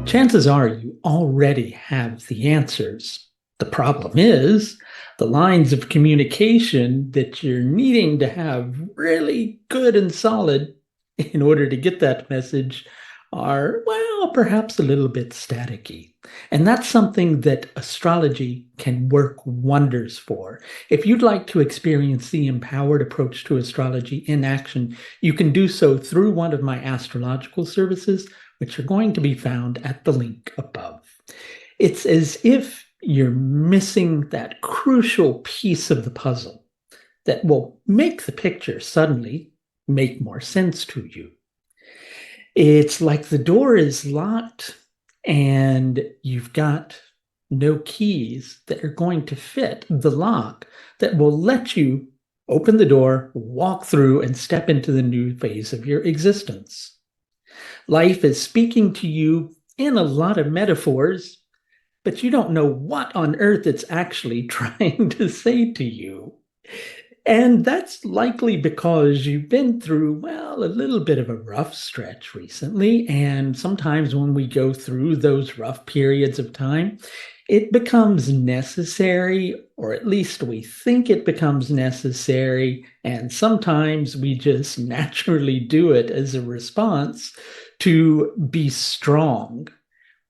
Chances are you already have the answers. The problem is the lines of communication that you're needing to have really good and solid in order to get that message are, well, perhaps a little bit staticky. And that's something that astrology can work wonders for. If you'd like to experience the empowered approach to astrology in action, you can do so through one of my astrological services, which are going to be found at the link above. It's as if you're missing that crucial piece of the puzzle that will make the picture suddenly make more sense to you. It's like the door is locked and you've got no keys that are going to fit the lock that will let you open the door, walk through, and step into the new phase of your existence. Life is speaking to you in a lot of metaphors, but you don't know what on earth it's actually trying to say to you. And that's likely because you've been through, well, a little bit of a rough stretch recently. And sometimes when we go through those rough periods of time, it becomes necessary, or at least we think it becomes necessary. And sometimes we just naturally do it as a response to be strong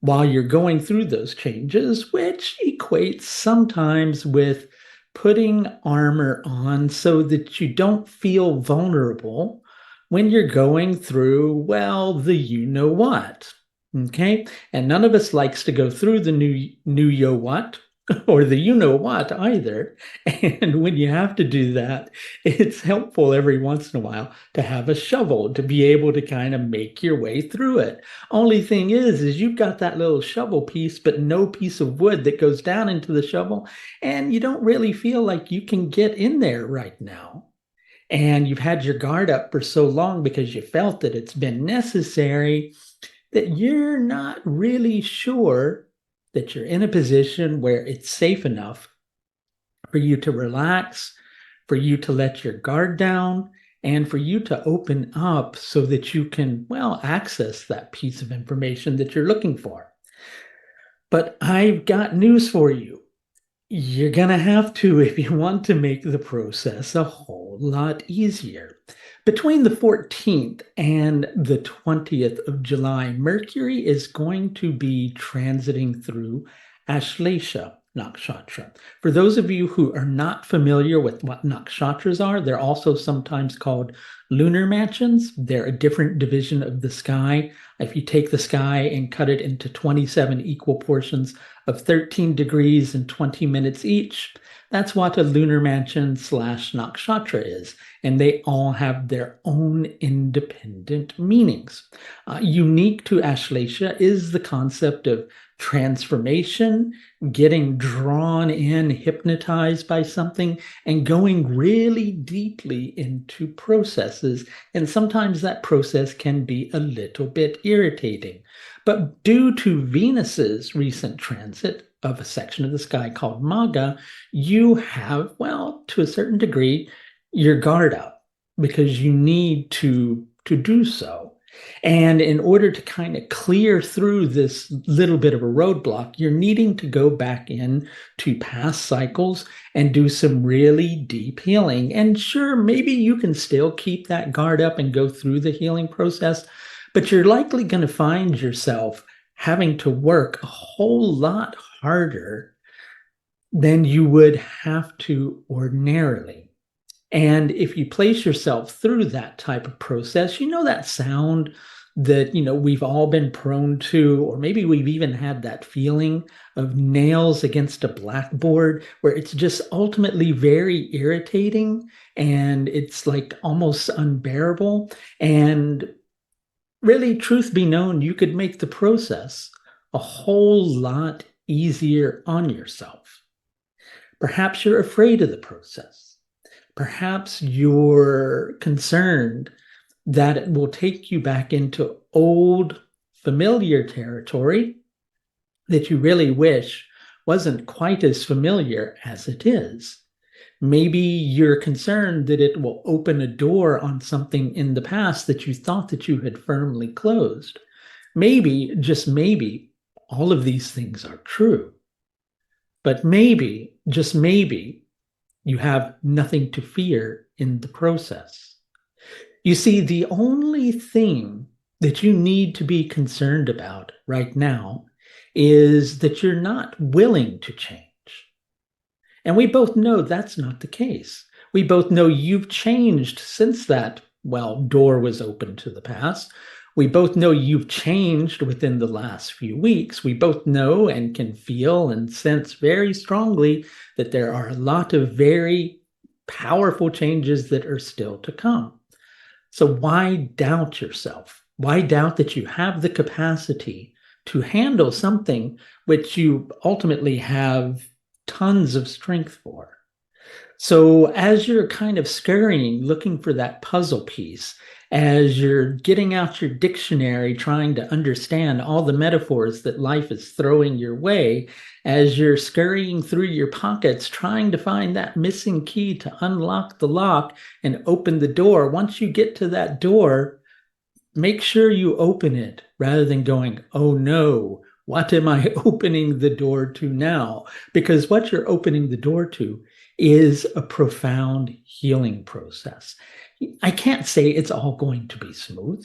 while you're going through those changes, which equates sometimes with putting armor on so that you don't feel vulnerable when you're going through, well, the you know what. Okay. And none of us likes to go through the new yo what or the you know what either. And when you have to do that, it's helpful every once in a while to have a shovel to be able to kind of make your way through it. Only thing is you've got that little shovel piece, but no piece of wood that goes down into the shovel, and you don't really feel like you can get in there right now. And you've had your guard up for so long because you felt that it's been necessary that you're not really sure that you're in a position where it's safe enough for you to relax, for you to let your guard down, and for you to open up so that you can, well, access that piece of information that you're looking for. But I've got news for you. You're going to have to if you want to make the process a whole lot easier. Between the 14th and the 20th of July, Mercury is going to be transiting through Ashlesha Nakshatra. For those of you who are not familiar with what Nakshatras are, they're also sometimes called lunar mansions. They're a different division of the sky. If you take the sky and cut it into 27 equal portions of 13 degrees and 20 minutes each, that's what a lunar mansion slash nakshatra is. And they all have their own independent meanings. Unique to Ashlesha is the concept of transformation, getting drawn in, hypnotized by something, and going really deeply into processes. And sometimes that process can be a little bit irritating. But due to Venus's recent transit of a section of the sky called Maga, you have, well, to a certain degree, your guard up because you need to do so. And in order to kind of clear through this little bit of a roadblock, you're needing to go back in to past cycles and do some really deep healing. And sure, maybe you can still keep that guard up and go through the healing process, but you're likely going to find yourself having to work a whole lot harder than you would have to ordinarily. And if you place yourself through that type of process, you know that sound that, we've all been prone to, or maybe we've even had that feeling of nails against a blackboard where it's just ultimately very irritating and it's like almost unbearable. And really, truth be known, you could make the process a whole lot easier on yourself. Perhaps you're afraid of the process. Perhaps you're concerned that it will take you back into old, familiar territory that you really wish wasn't quite as familiar as it is. Maybe you're concerned that it will open a door on something in the past that you thought that you had firmly closed. Maybe, just maybe, all of these things are true. But maybe, just maybe, you have nothing to fear in the process. You see, the only thing that you need to be concerned about right now is that you're not willing to change. And we both know that's not the case. We both know you've changed since that, well, door was open to the past. We both know you've changed within the last few weeks. We both know and can feel and sense very strongly that there are a lot of very powerful changes that are still to come. So why doubt yourself? Why doubt that you have the capacity to handle something which you ultimately have tons of strength for? So as you're kind of scurrying, looking for that puzzle piece, as you're getting out your dictionary, trying to understand all the metaphors that life is throwing your way, as you're scurrying through your pockets, trying to find that missing key to unlock the lock and open the door, once you get to that door, make sure you open it rather than going, oh no, what am I opening the door to now? Because what you're opening the door to is a profound healing process. I can't say it's all going to be smooth.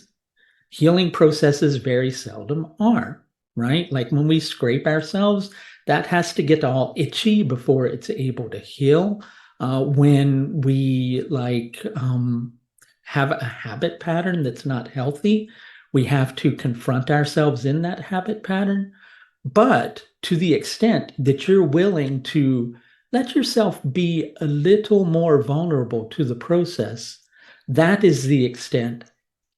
Healing processes very seldom are, right? Like when we scrape ourselves, that has to get all itchy before it's able to heal. When we have a habit pattern that's not healthy, we have to confront ourselves in that habit pattern. But to the extent that you're willing to let yourself be a little more vulnerable to the process, that is the extent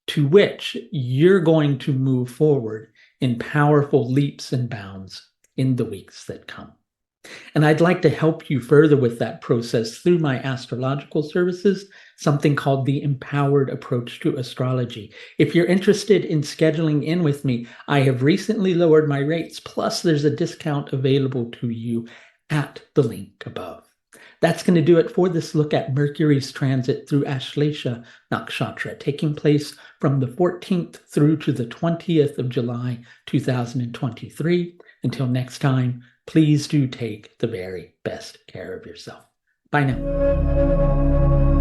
to which you're going to move forward in powerful leaps and bounds in the weeks that come. And I'd like to help you further with that process through my astrological services, something called the Empowered Approach to Astrology. If you're interested in scheduling in with me, I have recently lowered my rates, plus there's a discount available to you at the link above. That's going to do it for this look at Mercury's transit through Ashlesha Nakshatra, taking place from the 14th through to the 20th of July, 2023. Until next time, please do take the very best care of yourself. Bye now.